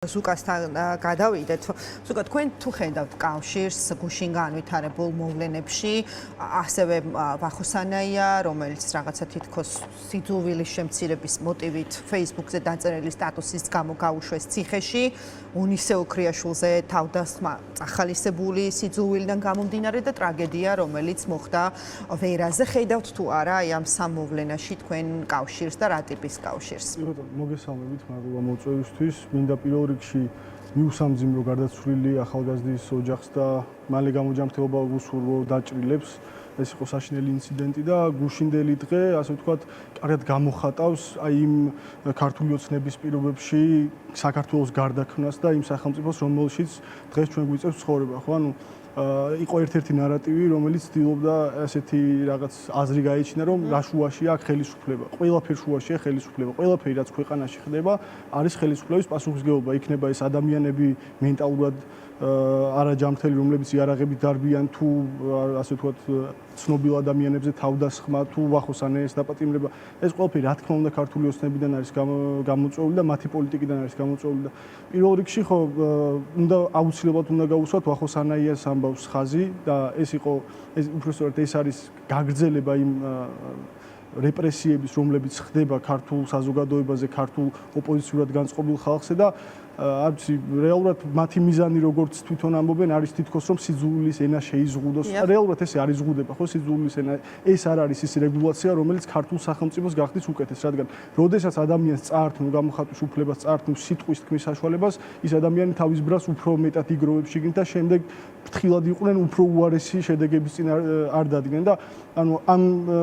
ზუკასთან გადავიდეთ. ზუკა, თქვენ თუ ხედავთ კავშირს გუშინ განვითარებულ მოვლენებში, ასევე ვახოსანაია, რომელიც რაღაცა თითქოს სიძულვილის შემცირების მოტივით Facebook-ზე დაწერილი სტატუსის გამო გაუშვეს ციხეში, უნისე ოქრიაშვილზე თავდასხმა წახალისებული სიძულვილიდან გამომდინარე და ტრაგედია, რომელიც მოხდა ვერაზე. ხედავთ თუ არა აი ამ სამ მოვლენაში თქვენ კავშირს და რა ტიპის კავშირს? მოგესალმებით მადლობა მოწვევისთვის. მინდა პირველ რიგში მიუსამძიმრო გარდაცვლილი ახალგაზრდის ოჯახს და მალე გამოჯანმრთელობა უსურვო დაჭრილებს. ეს იყო საშინელი ინციდენტი და გუშინდელი დღე, ასე ვთქვათ, კარგად გამოხატავს აი იმ ქართული ოცნების პირობებში საქართველოს გარდაქმნას და იმ სახელმწიფოს, რომელშიც დღეს ჩვენ გვიწევს ცხოვრება, ხო? ანუ იყო ერთ-ერთი ნარატივი, რომელიც ცდილობდა ასეთი რაღაც აზრი გაეჩინა, რომ რა შუაშია აქ ხელისუფლება. ყველაფერ შუაშია ხელისუფლება. ყველაფერი, რაც ქვეყანაში ხდება, არის ხელისუფლების პასუხისმგებლობა. იქნება ეს ადამიანები მენტალურად არაჯანმრთელი, რომლებიც იარაღებით დარბიან, თუ ასე ვთქვათ, ცნობილ ადამიანებზე თავდასხმა, თუ ვახოსანაიას დაპატიმრება. ეს ყველაფერი, რა თქმა უნდა, ქართული ოცნებიდან არის გამოწვეული და მათი პოლიტიკიდან არის გამოწვეული და პირველ რიგში ხო უნდა აუცილებლად უნდა გავუსვათ ვახოსანაიას ამბავს ხაზი და ეს იყო უბრალოდ ეს არის გაგრძელება იმ რეპრესიების, რომლებიც ხდება ქართულ საზოგადოებაზე, ქართულ ოპოზიციურად განწყობილ ხალხზე და არც რეალურად მათი მიზანი როგორც თვითონ ამბობენ არის თითქოს რომ სიძულვილის ენა შეიზღუდოს. რეალურად ესე არ იზღუდება ხო სიძულვილის ენა. ეს არ არის ის რეგულაცია, რომელიც ქართულ სახელმწიფოს გახდის უკეთეს, რადგან როდესაც ადამიანს წაართმევ გამოხატვის უფლებას, წაართმევ სიტყვის თქმის საშუალებას, ის ადამიანი თავის ბრას უფრო მეტად იგროვებს შიგნით და შემდეგ ფრთხილად იყვნენ უფრო უარესი შედეგების წინ არ დადგნენ და ანუ ამ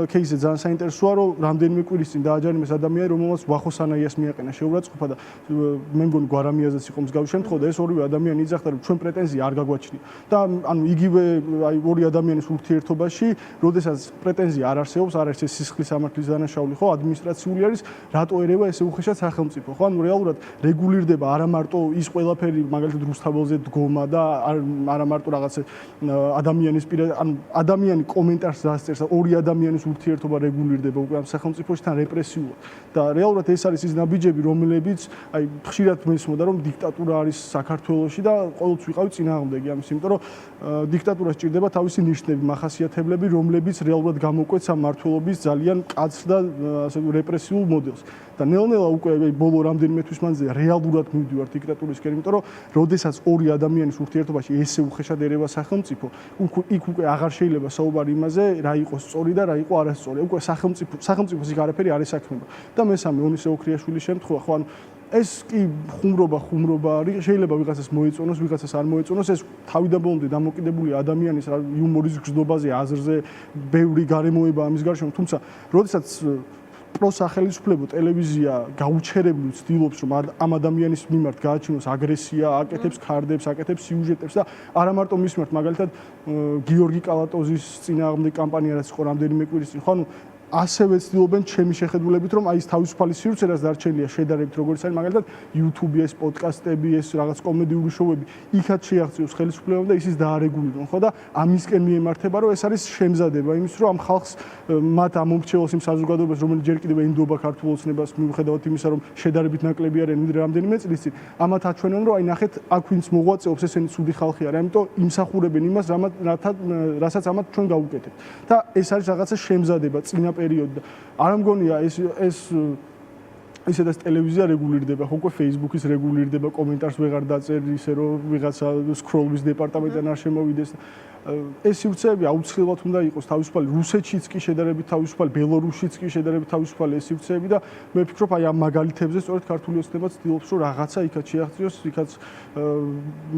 кейსზე ძალიან საინტერესოა რომ რამდენიმე კვირის წინ დააჯარიმეს ადამიანი, რომელმაც ვახოსანაიას მიაყენა შეურაცხყოფა და მე მგონი გვარამიაზეც იყო მსგავსი შემთხვევა და ეს ორივე ადამიანი იძახდა რომ ჩვენ პრეტენზია არ გაგვაჩნია და ანუ იგივე აი ორი ადამიანის ურთიერთობაში, როდესაც პრეტენზია არ არსებობს, არ არის ეს სისხლის სამართლის დანაშაული ხო, ადმინისტრაციული არის, რატო ერევა ესე უხეშად სახელმწიფო ხო? ანუ რეალურად რეგულირდება არა მარტო ის ყველაფერი, მაგალითად რუსთაველზე დგომა და არა მარტო რაღაც ადამიანის ანუ ადამიანი კომენტარს დასწერს, ორი ადამიანის ურთიერთობა რეგულირდება უკვე ამ სახელმწიფოში თან რეპრესიულად და რეალურად ეს არის ის ნაბიჯები, რომლებიც აი ხშირად მესმოდა რომ დიქტატურა არის საქართველოში და ყოველთვის ვიყავი წინააღმდეგი ამის, იმიტომ რომ დიქტატურას სჭირდება თავისი ნიშნები, მახასიათებლები, რომლებიც რეალურად გამოკვეთს ამ მმართველობის ძალიან მკაცრ და ასე რეპრესიულ მოდელს. და ნელ-ნელა უკვე ბოლო რამდენიმე თვის მანძილზე რეალურად მივდივარ დიქტატურისკენ, იმიტომ რომ როდესაც ორი ადამიანის ურთიერთობაში ესე უხეშად ერევა სახელმწიფო, იქ უკვე აღარ შეიძლება საუბარი იმაზე, რა იყოს სწორი და რა იყო არასწორი. უკვე სახელმწიფოს იქ არაფერი არ ესაქმება. და მესამე უნისე ოქრიაშვილის შემთხვევა, ხო, ანუ ეს კი ხუმრობა არის, შეიძლება ვიღაცას მოეწონოს, ვიღაცას არ მოეწონოს, ეს თავიდან ბოლომდე დამოკიდებული ადამიანის იუმორის გრძნობაზე, აზრზე, ბევრი გარემოება ამის გარშემო, თუმცა როდესაც პროსახელისუფლებო ტელევიზია გაუჩერებლივ ცდილობს რომ ამ ადამიანის მიმართ გააჩინოს აგრესია, აკეთებს ქარდებს, აკეთებს სიუჟეტებს და არა მარტო მის მიმართ, მაგალითად გიორგი კალატოზის წინააღმდეგ კამპანია რაც იყო რამდენიმე კვირის წინ, ხო ანუ ასევე ცდილობენ ჩემი შეხედულებით რომ აი ეს თავისუფალი სივრცე რაც დარჩენილია შედარებით როგორც არის მაგალითად YouTube-ი, ეს პოდკასტები, ეს რაღაც კომედიური შოუები, იქაც შეაღწიოს ხელისუფლებამ და ისიც დაარეგულირონ, ხო და ამისკენ მიემართება რომ ეს არის შემზადება იმის რომ ამ ხალხს მათ ამომრჩევლოს იმ საზოგადოებას, რომელიც ჯერ კიდევ ენდობა ქართულ ოცნებას, მიუხედავად იმისა რომ შედარებით ნაკლები არიან ვიდრე რამდენიმე წლის წინ, ამათ აჩვენონ რომ აი ნახეთ აქ ვინც მოღვაწეობს ესენი ცუდი ხალხი არა, ამიტომ იმსახურებენ იმას რასაც ამათ ჩვენ გავუკეთებთ. და ეს არის რაღაცა შემზადება წინა პერიოდი და არ მგონია ისედაც ტელევიზია რეგულირდება, ხო უკვე Facebook-ის რეგულირდება, კომენტარს ვეღარ დაწერ ისე რომ ვიღაცა სკროლვის დეპარტამენტიდან არ შემოვიდეს. ეს სივრცეები აუცილებლად უნდა იყოს თავისუფალი, რუსეთშიც კი შედარებით თავისუფალი, ბელორუსშიც კი შედარებით თავისუფალი ეს სივრცეები და მე ვფიქრობ აი ამ მაგალითებზე სწორედ ქართული ოცნება ცდილობს რომ რაღაცა იქაც შეაღწიოს, იქაც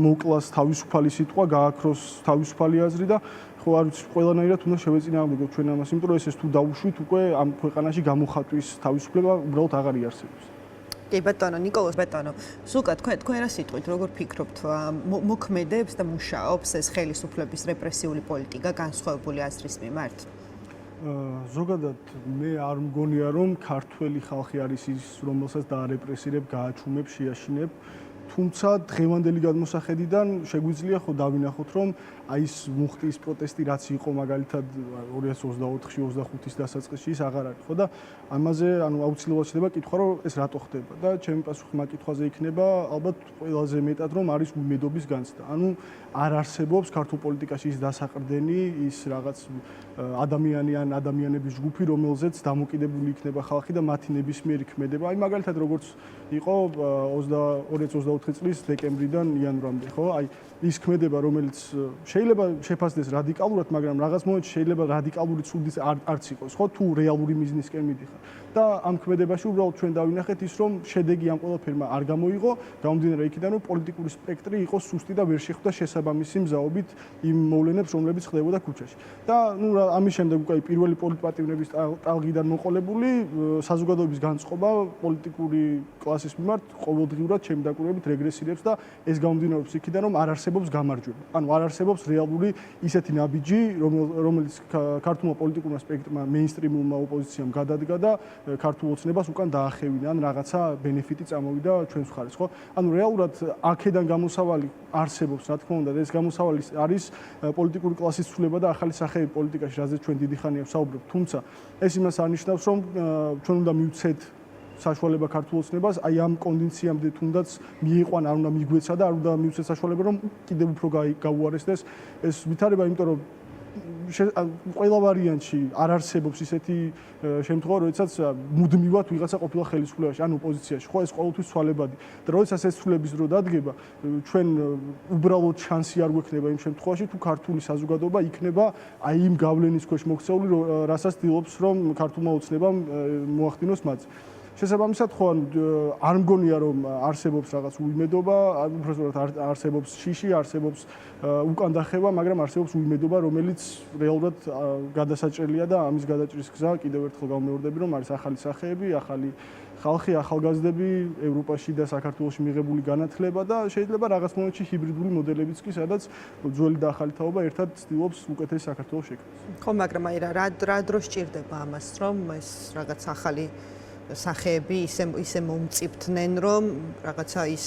მოკლას თავისუფალი სიტყვა, გააქროს თავისუფალი აზრი და ხო არ ვიცი ყველანაირად უნდა შევეწინააღმდეგოთ ჩვენ ამას, იმიტომ რომ ეს თუ დაუშვით უკვე ამ ქვეყანაში გამოხატვის თავისუფლება უბრალოდ აღარ იარსებობს. კი ბატონო ნიკოლოზ ბატონო, ზუკა თქვენ რა სიტყვით როგორ ფიქრობთ მოქმედებს და მუშაობს ეს ხელისუფლების რეპრესიული პოლიტიკა განსხვავებული აზრის მიმართ? ზოგადად მე არ მგონია რომ ქართველი ხალხი არის ის რომელსაც დაარეპრესირებ, გააჩუმებ, შეაშინებ თუმცა დღევანდელი გადმოსახედიდან შეგვიძლია ხო დავინახოთ, რომ აი ეს მუხტის პროტესტი რაც იყო მაგალითად 2024-ში 25-ის დასაწყისში ის აღარ არის ხო და ამაზე აუცილებლად შეიძლება კითხვა რომ ეს რატო ხდება და ჩემი პასუხი მაგ კითხვაზე იქნება ალბათ ყველაზე მეტად რომ არის უმედობის განცდა. არ არსებობს ქართულ პოლიტიკაში ის დასაყრდენი ის რაღაც ადამიანი ან ადამიანების ჯგუფი რომელზეც დამოკიდებული იქნება ხალხი და მათი ნებისმიერი ქმედება. აი მაგალითად როგორც იყო 2024 წლის დეკემბრიდან იანვრამდე ხო? აი ის ქმედება რომელიც შეიძლება შეფასდეს რადიკალურად, მაგრამ რაღაც მომენტში შეიძლება რადიკალური ცუდი არც იყოს, ხო? თუ რეალური მიზნისკენ მიდიხარ. და ამ ქმედებაში უბრალოდ ჩვენ დავინახეთ ის, რომ შედეგი ამ ყველაფერმა არ გამოიღო, გამომდინარე იქიდან, რომ პოლიტიკური სპექტრი იყო სუსტი და ვერ შეხვდა შესაბამისი მზაობით იმ მოვლენებს, რომლებიც ხდებოდა ქუჩაში. და ამის შემდეგ უკვე პირველი პოლიტპატიმრების ტალღიდან მოყოლებული საზოგადოების განწყობა პოლიტიკური კლასის მიმართ ყოველდღიურად ჩემი დაკვირვებით რეგრესირებს და ეს გამომდინარეობს იქიდან, რომ არ არსებობს გამარჯვება. არ არსებობს რეალური ისეთი ნაბიჯი, რომელიც ქართულმა პოლიტიკურმა სპექტრმა მეინსტრიმულმა ოპოზიციამ გადადგა და ქართულ ოცნებას უკან დაახევინა, ან რაღაცა ბენეფიტი წამოვიდა ჩვენს მხარეს, ხო? რეალურად აქედან გამოსავალი არსებობს, რა თქმა უნდა, ეს გამოსავალი არის პოლიტიკური კლასის ცვლილება და ახალი სახეები პოლიტიკაში, რაზეც ჩვენ დიდი ხანია ვსაუბრობთ, თუმცა ეს იმას არნიშნავს, რომ ჩვენ უნდა მივცეთ საშუალება ქართულ ოცნებას, აი ამ კონდიციამდე თუნდაც მიიყვანა, არ უნდა მიგვეცა და არ უნდა მივცეთ საშუალება, რომ კიდევ უფრო გაუარესდეს ეს ვითარება, იმიტომ რომ ყველა ვარიანტში არ არსებობს ისეთი შემთხვევა, როდესაც მუდმივად ვიღაცა ყოფილა ხელისუფლებაში, ან ოპოზიციაში, ხო, ეს ყოველთვის ცვალებადი. და როდესაც ეს ცვლილების დრო დადგება, ჩვენ უბრალოდ შანსი არ გვექნება იმ შემთხვევაში, თუ ქართული საზოგადოება იქნება აი იმ გავლენის ქვეშ მოქცეული, რასაც ცდილობს, რომ ქართულმა ოცნებამ მოახდინოს მათზე. შესაბამისად ხო არ მგონია რომ არსებობს რაღაც უიმედობა, უბრალოდ არსებობს შიში, არსებობს უკან დახევა, მაგრამ არსებობს უიმედობა, რომელიც რეალურად გადასაჭრელია და ამის გადაჭრის გზა კიდევ ერთხელ გამეორდები, რომ არის ახალი სახეები, ახალი ხალხი, ახალგაზრდები ევროპაში და საქართველოში მიღებული განათლება და შეიძლება რაღაც მომენტში ჰიბრიდული მოდელებიც კი, სადაც ძველი და ახალი თაობა ერთად ცდილობს უკეთეს საქართველოს შექმნას. ხო, მაგრამ აი რა დრო სჭირდება ამას, რომ ეს რაღაც ახალი სახეები ისე მომწიფდნენ, რომ რაღაცა ის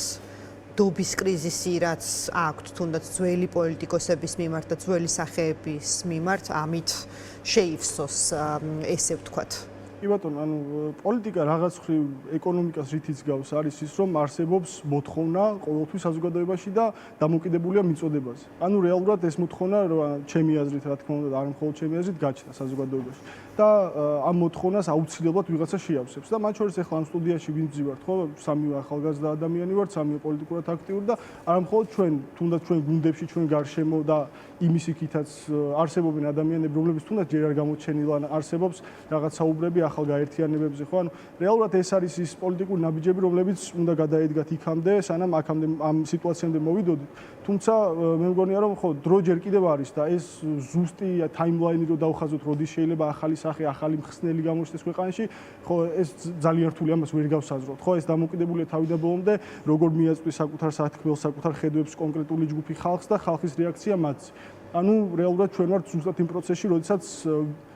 დობის კრიზისი, რაც აქვთ თუნდაც ძველი პოლიტიკოსების მიმართ და ძველი სახეების მიმართ, ამით შეივსოს, ესე ვთქვათ. კი ბატონო, პოლიტიკა რაღაც ხრივ ეკონომიკას რითიც გავს არის ის, რომ არსებობს მოთხოვნა ყოველთვის საზოგადოებაში და დამოკიდებულია მიწოდებაზე. რეალურად ეს მოთხოვნა, ჩემი აზრით, რა თქმა უნდა, და არ მხოლოდ ჩემი აზრით, გაჩნდა საზოგადოებაში. და ამ მოთხოვნას აუცილებლად ვიღაცა შეავსებს და მათ შორის ახლა ამ სტუდიაში ვინც ვზივართ, ხო, სამივე ახალგაზრდა ადამიანი ვართ, სამივე პოლიტიკურად აქტიური და არა მხოლოდ ჩვენ, თუნდაც ჩვენ გუნდებში, ჩვენ გარშემო და იმის იქითაც არსებობენ ადამიანები, რომლებიც თუნდაც ჯერ არ გამოჩენილან არსებობს რაღაც საუბრები ახალ გაერთიანებებზე, ხო? რეალურად ეს არის ის პოლიტიკური ნაბიჯები, რომლებიც უნდა გადაედგათ იქამდე, სანამ აქამდე ამ სიტუაციამდე მოვიდოდით. თუმცა მე მგონია, რომ ხო, დრო ჯერ კიდევ არის და ეს ზუსტი ტაიმლაინი რო დავხაზოთ, როდის შეიძლება ახალი სახე, ახალი მხსნელი გამოჩნდეს ქვეყანაში, ხო, ეს ძალიან რთული, ამას ვერ გავსაზროთ. ხო, ეს დამოკიდებულია თავიდან ბოლომდე, როგორ მიაწვის საკუთარ სათქმელს, საკუთარ ხედვებს კონკრეტული ჯგუფი ხალხს და ხალხის რეაქცია მათზე. რეალურად ჩვენ ვართ ზუსტად იმ პროცესში, როდესაც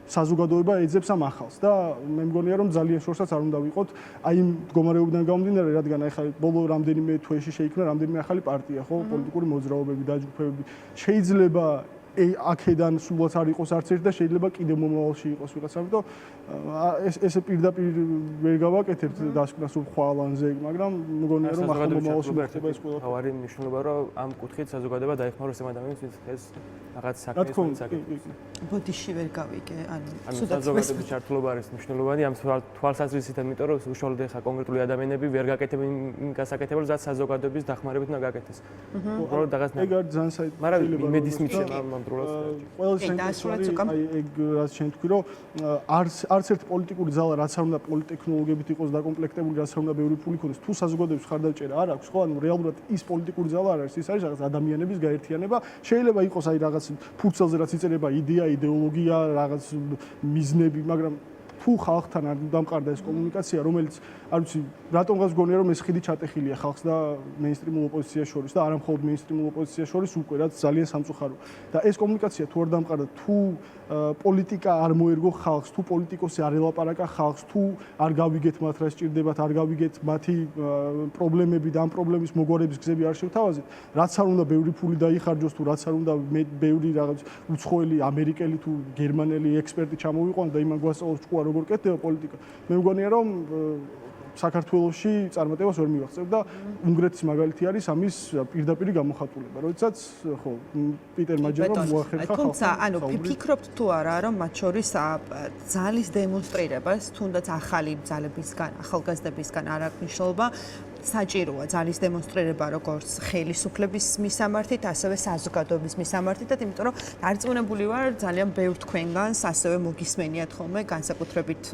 საზოგადოება ეძებს ამ ახალს და მე მგონია რომ ძალიან შორსაც არ უნდა ვიყოთ აი იმ მდგომარეობიდან გამომდინარე, რადგან ახლა ბოლო რამდენიმე თვეში შეიქმნა რამდენიმე ახალი პარტია, ხო, პოლიტიკური მოძრაობები, დაჯგუფებები. შეიძლება აქედან სულაც არ იყოს არც ერთი და შეიძლება კიდევ მომავალში იყოს ვიღაცა, ამიტომ ესე პირდაპირ ვერ გავაკეთებთ დასკვნას ხვალანზე, მაგრამ მგონია რომ ახლა მომავალში მოხდება ეს ყველაფერი. თავარი მნიშვნელობა რომ ამ კუთხით საზოგადოება დაეხმაროს ამ ადამიანებს, ვინც ეს რაღაც საქმეს აკეთებს. ბოდიში ვერ გავიგე, საზოგადოების ჩართულობა არის მნიშვნელოვანი ამ თვალსაზრისით, იმიტომ რომ უშუალოდ ახლა კონკრეტული ადამიანები ვერ გაკეთებენ იმ გასაკეთებელს, რაც საზოგადოების დახმარებით უნდა გაკეთდეს. უბრალოდ რაღაც ეგ არის ძალიან საინტერესო. მაგრამ იმედის მიცემა ყველა საინტერესოა ეგ რაც შენ თქვი რომ არც ერთ პოლიტიკური ძალა რაც არ უნდა პოლიტექნოლოგიებით იყოს დაკომპლექტებული, რაც არ უნდა ბევრი ფული ქონდეს, თუ საზოგადოების ხარდაჭერა არ აქვს, ხო, რეალურად ის პოლიტიკური ძალა არ არის, ის არის რაღაც ადამიანების გაერთიანება. შეიძლება იყოს აი რაღაც ფურცელზე რაც იწერება იდეა, იდეოლოგია, რაღაც მიზნები, მაგრამ თუ თუ ხალხთან არ დამყარდა ეს კომუნიკაცია, რომელიც არ ვიცი, რატომღაც გონია რომ ეს ხიდი ჩატეხილია ხალხს და მეინსტრიმულ ოპოზიციას შორის და არა მხოლოდ მეინსტრიმულ ოპოზიციას შორის უკვე რაც ძალიან სამწუხაროა. და ეს კომუნიკაცია თუ არ დამყარდა, თუ პოლიტიკა არ მოერგო ხალხს, თუ პოლიტიკოსი არ ელაპარაკა ხალხს, თუ არ გავიგეთ მათ რა სჭირდებათ, არ გავიგეთ მათი პრობლემები და ამ პრობლემის მოგვარების გზები არ შევთავაზეთ, რაც არ უნდა ბევრი ფული დაიხარჯოს, თუ რაც არ უნდა ბევრი რაღაც უცხოელი, ამერიკელი თუ გერმანელი ექსპერტი ჩამოვიყვანოს და იმან გვასწავლოს ჭკუა როგორ კეთდება პოლიტიკა. მე მგონია რომ საქართველოში წარმატებას ვერ მივახცევ და უნგრეთის მაგალითი არის ამის პირდაპირი გამოხატულება. როდესაც ხო პიტერ მაჯარომ მოახერხა ხალხს. თუმცა, ანუ ფიქრობთ თუ არა, რომ მათ შორის ძალის დემონსტრირებას, თუნდაც ახალი ძალებისგან, ახალგაზრდებისგან არ აქვს მნიშვნელობა. საჭიროა ძალის დემონსტრირება როგორც ხელისუფლების მისამართით, ასევე საზოგადოების მისამართითაც, იმიტომ რომ დარწმუნებული ვარ, ძალიან ბევრ თქვენგანს ასევე მოგისმენიათ ხოლმე, განსაკუთრებით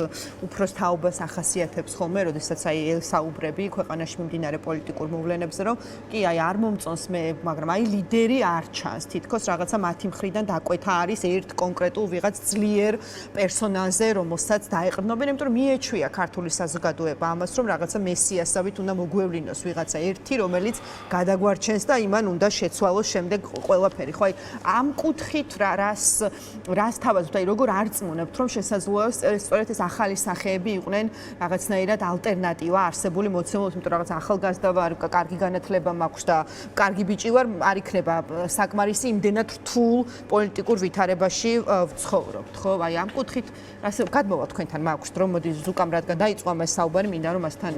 უფროს თაობას ახასიათებს ხოლმე, როდესაც საუბრები ქვეყანაში მიმდინარე პოლიტიკურ მოვლენებზე, რომ კი არ მომწონს მე, მაგრამ ლიდერი არ ჩანს, თითქოს რაღაცა მათი მხრიდან დაკვეთა არის ერთ კონკრეტულ ვიღაც ძლიერ პერსონაჟზე, რომელსაც დაეყრდნობენ, იმიტომ რომ მიეჩვია ქართული საზოგადოება ამას, რომ რაღაცა მესიასავით უნდა მოგვევლინოს ვიღაცა ერთი, რომელიც გადაგვარჩენს და იმან უნდა შეცვალოს შემდეგ ყველაფერი. ხო, ამ კუთხით რას თავაზობთ, როგორ არწმუნებთ, რომ შესაძლოა სწორედ ეს ახალი სახეები იყვნენ რაღაცნაირად ალტერნატივა არსებული მოცემულობისთვის, იმიტომ რომ რაღაც ახალგაზრდა ვარ, კარგი განათლება მაქვს და კარგი ბიჭი ვარ, არ იქნება საკმარისი იმდენად რთულ პოლიტიკურ ვითარებაში ვცხოვრობთ, ხო? აი ამ კუთხით ასე გადმოვა თქვენთან მაქვს დრო, მოდი ზუკამ რადგან დაიწყო ამ საუბარი, მინდა რომ მასთან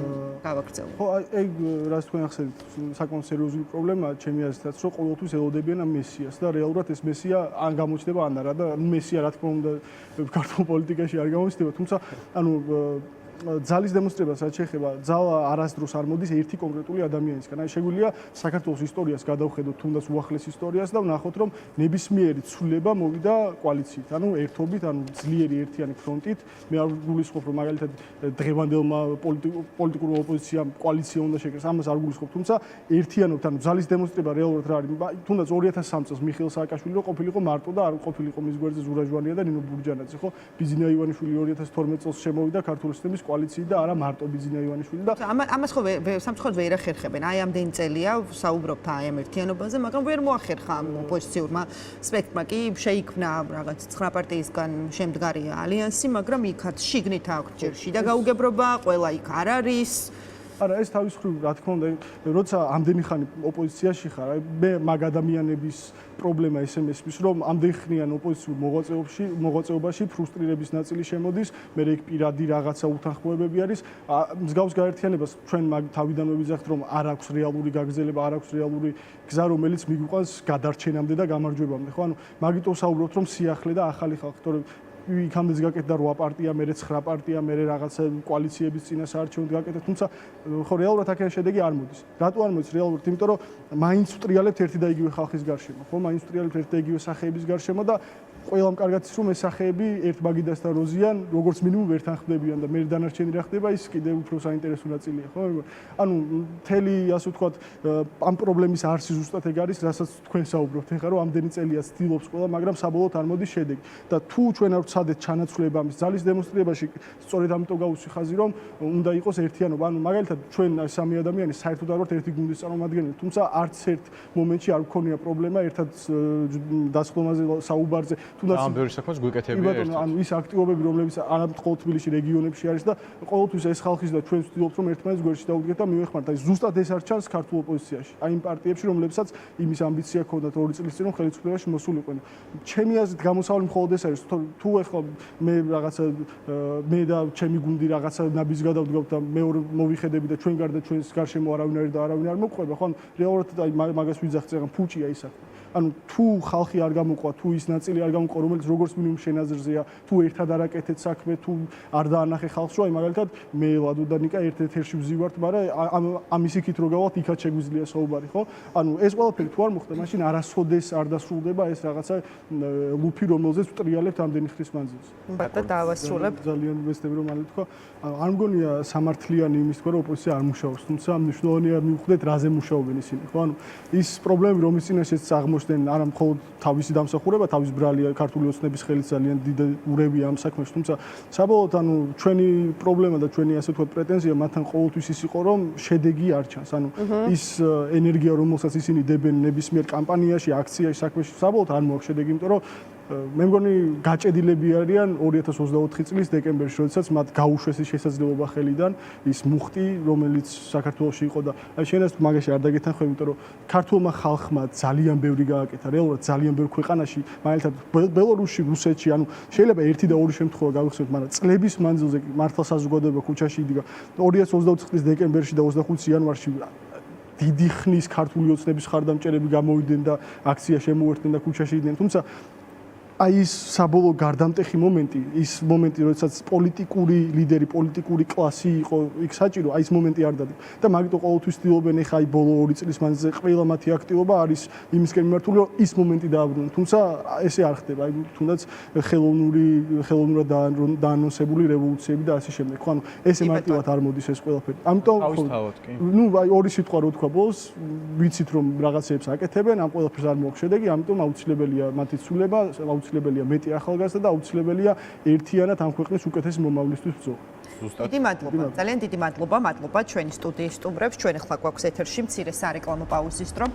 გავაგრძელო. ხო, ეგ რაც თქვენ ახსენეთ, საკმაოდ სერიოზული პრობლემაა ჩემი აზრითაც, რომ ყოველთვის ელოდებიან ამ მესიას და რეალურად ეს მესია ან გამოჩნდება ან არა და მესია რა თქმა უნდა ქართულ პოლიტიკაში არ გამოჩნდება, თუმცა ანუ ძალის დემონსტრირებას რაც შეეხება, ძალა არასდროს არ მოდის ერთი კონკრეტული ადამიანისგან. აი შეგვიძლია საქართველოს ისტორიას გადავხედოთ, თუნდაც უახლეს ისტორიას და ვნახოთ, რომ ნებისმიერი ცვლილება მოვიდა კოალიციით, ანუ ერთობით, ანუ ძლიერი ერთიანი ფრონტით. მე არ გულისხმობ, რომ მაგალითად დღევანდელმა პოლიტიკურ ოპოზიციამ კოალიცია უნდა შეკრეს, ამას არ გულისხმობ, თუმცა ერთიანობთ, ანუ ძალის დემონსტრირება რეალურად რა არის? თუნდაც 2003 წელს მიხეილ სააკაშვილი რო ყოფილიყო მარტო და არ ყოფილიყო მის გვერდზე ზურა ჟვანია და ნინო ბურჯანაძე, ხო? ბიზნია ივანიშვილი 2012 წელს შემოვიდა ქართული სისტემის კოალიციით და არა მარტო ბიზნია ივანიშვილი და ამას ხო სამწუხაროდ ვერ ახერხებენ. აი ამდენი წელია საუბრობთ აი ამ ერთიანობაზე, მაგრამ ვერ მოახერხა ამ ოპოზიციურმა სპექტრმა კი შეიქმნა რაღაც 9 პარტიისგან შემდგარი ალიანსი, მაგრამ იქაც შიგნით აქვს ჯერ შიდა გაუგებრობა, ყველა იქ არ არის. არა, ეს თავის მხრივ, რა თქმა უნდა, როცა ამდენი ხანი ოპოზიციაში ხარ, მე მაგ ადამიანების პრობლემა SMS-ის, რომ ამდენი ხნიან ოპოზიციურ მოღვაწეობაში ფრუსტრირების ნაწილი შემოდის, მე იქ პირადი რაღაცა უთანხმოებები არის. მსგავს გაერთიანებას ჩვენ მაგ თავიდანვე ვიძახთ, რომ არ აქვს რეალური გაგრძელება, არ აქვს რეალური გზა, რომელიც მიგვიყვანს გადარჩენამდე და გამარჯვებამდე, ხო? ანუ მაგით ვსაუბრობთ, რომ სიახლე და ახალი ხალხი, თორემ იქამდეც გაკეთდა 8 პარტია, მერე 9 პარტია, მერე რაღაცა კოალიციების წინა საარჩევნოდ გაკეთდა, თუმცა ხო რეალურად აქედან შედეგი არ მოდის. რატო არ მოდის რეალურად? იმიტომ რომ მაინც ვტრიალებთ ერთი და იგივე ხალხის გარშემო, ხო? მაინც ვტრიალებთ ერთი და იგივე სახეების გარშემო და ყველამ კარგად იცის რომ ეს სახეები ერთ მაგიდასთან როზიან, როგორც მინიმუმ ვერ თანხმდებიან და მე დანარჩენი რა ხდება, ის კიდევ უფრო საინტერესო ნაწილია, ხო? ანუ მთელი ასე ვთქვათ, ამ პრობლემის არსი ზუსტად ეგ არის, რასაც თქვენ საუბრობთ, ეხლა რომ ამდენი წელია ცდილობს ყველა, მაგრამ საბოლოოდ არ მოდის შედეგი. და თუ ჩვენ არ ვცადეთ ჩანაცვლება ამის ძალის დემონსტრირებაში, სწორედ ამიტომ გავუსვი ხაზი, რომ უნდა იყოს ერთიანობა. ანუ მაგალითად ჩვენ სამი ადამიანი საერთოდ არ ვართ ერთი გუნდის წარმომადგენელი, თუმცა არც ერთ მომენტში არ გქონია პრობლემა ერთად დასხდომაზე, საუბარზე. თუნდაც ამ ბევრი საქმეს გვიკეთებია ერთად. ანუ ის აქტივობები, რომლებიც არა მხოლოდ თბილისში, რეგიონებში არის და ყოველთვის ეს ხალხის და ჩვენ ვცდილობთ, რომ ერთმანეთს გვერდში დავუდგეთ და მივეხმართ. აი ზუსტად ეს არ ჩანს ქართულ ოპოზიციაში. აი იმ პარტიებში, რომლებსაც იმის ამბიცია ჰქონდათ 2 წლის წინ, რომ ხელისუფლებაში მოსულიყვნენ. ჩემი აზრით, გამოსავალი მხოლოდ ეს არის, თუ ეხლა მე რაღაცა მე და ჩემი გუნდი რაღაცა ნაბიჯს გადავდგავთ და მეორე მოვიხედები და ჩვენ გარდა ჩვენს გარშემო არავინ არის და არავინ არ მოყვება, ხო? რეალურად აი მაგას ვიძახთ, ზეგან ფუჭია ის საქმე. ანუ თუ ხალხი არ გამოყვა, თუ ის ნაწილი არ გამოყვა, რომელიც როგორც მინიმუმ შენაზრზეა, თუ ერთად არ აკეთეთ საქმე, თუ არ დაანახე ხალხს, რომ აი მაგალითად მე ლადო და ნიკა ერთ-ერთში ვზივართ, მაგრამ ამის იქით რო გავალთ, იქაც შეგვიძლია საუბარი, ხო? ანუ ეს ყველაფერი თუ არ მოხდა, მაშინ არასოდეს არ დასრულდება ეს რაღაცა ლუფი, რომელზეც ვტრიალებთ ამდენი ხნის მანძილზე. და დავასრულებ. ძალიან ვესწრები რომ მალე თქვა, არ მგონია სამართლიანი იმის თქვა რომ ოპოზიცია არ მუშაობს, თუმცა მნიშვნელოვანია მივხვდეთ რაზე მუშაობენ ისინი, ხო? ანუ ის პრობლემები რომის წინაშეც აღმოჩნდნენ არა მხოლოდ თავისი დამსახურება, თავის ბრალია ქართული ოცნების ხელით ძალიან დიდი ურევია ამ საქმეში, თუმცა საბოლოოდ ანუ ჩვენი პრობლემა და ჩვენი ასე ვთქვათ პრეტენზია მათთან ყოველთვის ის იყო რომ შედეგი არ ჩანს. ანუ ის ენერგია რომელსაც ისინი დებენ ნებისმიერ კამპანიაში, აქციაში, საქმეში საბოლოოდ არ მოაქვს შედეგი, იმიტომ რომ მე მგონი გაჭედილები არიან 2024 წლის დეკემბერში, როდესაც მათ გაუშვეს ის შესაძლებლობა ხელიდან ის მუხტი, რომელიც საქართველოში იყო და აი შენაც მაგაში არ დაგეთანხმები, იმიტომ რომ ქართულმა ხალხმა ძალიან ბევრი გააკეთა, რეალურად ძალიან ბევრ ქვეყანაში, მაგალითად ბელორუსში, რუსეთში, ანუ შეიძლება ერთი და ორი შემთხვევა გავიხსენოთ, მაგრამ წლების მანძილზე მართლა საზოგადოება ქუჩაში იდგა 2024 წლის დეკემბერში და 25 იანვარში დიდი ხნის ქართული ოცნების ხარდამჭერები გამოვიდნენ და აქცია შემოერთდნენ და ქუჩაში იდნენ, თუმცა აი ეს საბოლოო გარდამტეხი მომენტი, ის მომენტი, როდესაც პოლიტიკური ლიდერი, პოლიტიკური კლასი იყო იქ საჭირო, აი ეს მომენტი არ დადი. და მაგიტო ყოველთვის ცდილობენ ახლა აი ბოლო 2 წლის მანძილზე ყველა მათი აქტივობა არის იმისკენ მიმართული, რომ ის მომენტი დააბრუნონ. თუმცა ესე არ ხდება, აი თუნდაც ხელოვნურად დაანონსებული რევოლუციები და ასე შემდეგ. ხო, ანუ ესე მარტივად არ მოდის ეს ყველაფერი. ამიტომ თავისთავად კი. ნუ აი ორი სიტყვა რო თქვა ბოლოს, ვიცით რომ რაღაცეებს აკეთებენ, ამ ყველაფერს არ მოაქვს შედეგი, ამიტომ აუცილებელია მათი ცვლილება, აუცილებელია მეტი ახალგაზრდა და აუცილებელია ერთიანად ამ ქვეყნის უკეთესი მომავლისთვის ბრძოლა. ზუსტად. დიდი მადლობა. ძალიან დიდი მადლობა ჩვენი სტუდიის სტუმრებს. ჩვენ ახლა გვაქვს ეთერში მცირე სარეკლამო პაუზის დრო.